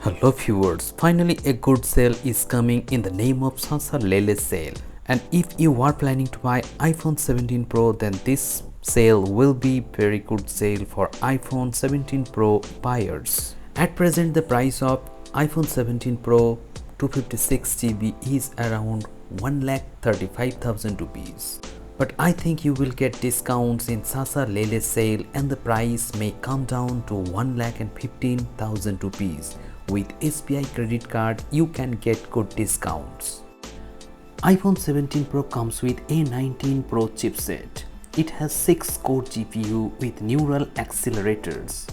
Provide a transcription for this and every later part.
Hello viewers, finally a good sale is coming in the name of Sasa Lele Sale. And if you are planning to buy iPhone 17 Pro, then this sale will be very good sale for iPhone 17 Pro buyers. At present, the price of iPhone 17 Pro 256GB is around 1,35,000 rupees. But I think you will get discounts in Sasa Lele Sale and the price may come down to 1,15,000 rupees. With SBI credit card, you can get good discounts. iPhone 17 Pro comes with A19 Pro chipset. It has 6-core GPU with neural accelerators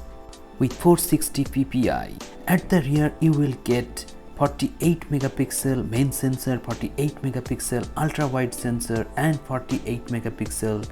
with 460 ppi. At the rear, you will get 48 megapixel main sensor, 48 megapixel ultra wide sensor and 48 megapixel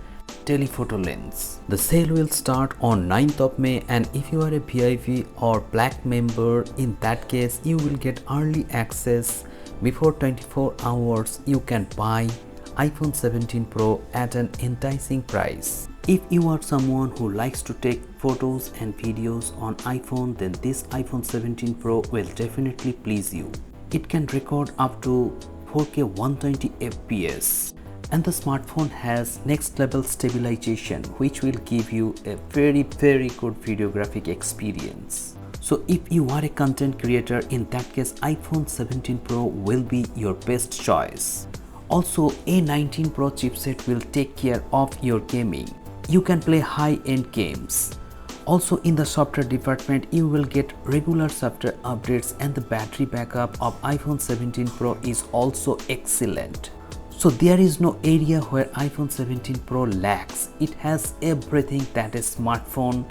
telephoto lens. The sale will start on 9th of May, and if you are a VIP or black member, in that case you will get early access. Before 24 hours you can buy iPhone 17 Pro at an enticing price. If you are someone who likes to take photos and videos on iPhone, then this iPhone 17 Pro will definitely please you. It can record up to 4K 120 FPS. And the smartphone has next level stabilization, which will give you a very good videographic experience. So if you are a content creator, in that case iPhone 17 Pro will be your best choice. Also, A19 Pro chipset will take care of your gaming. You can play high-end games. Also, in the software department, you will get regular software updates, and the battery backup of iPhone 17 Pro is also excellent. So there is no area where iPhone 17 Pro lacks. It has everything that a smartphone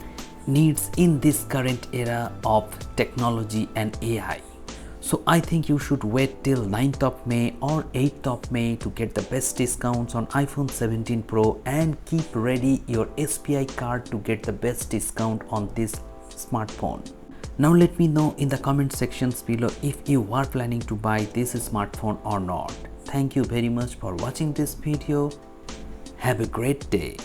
needs in this current era of technology and AI. So I think you should wait till 9th of May or 8th of May to get the best discounts on iPhone 17 Pro, and keep ready your SBI card to get the best discount on this smartphone. Now let me know in the comment sections below if you are planning to buy this smartphone or not. Thank you very much for watching this video. Have a great day.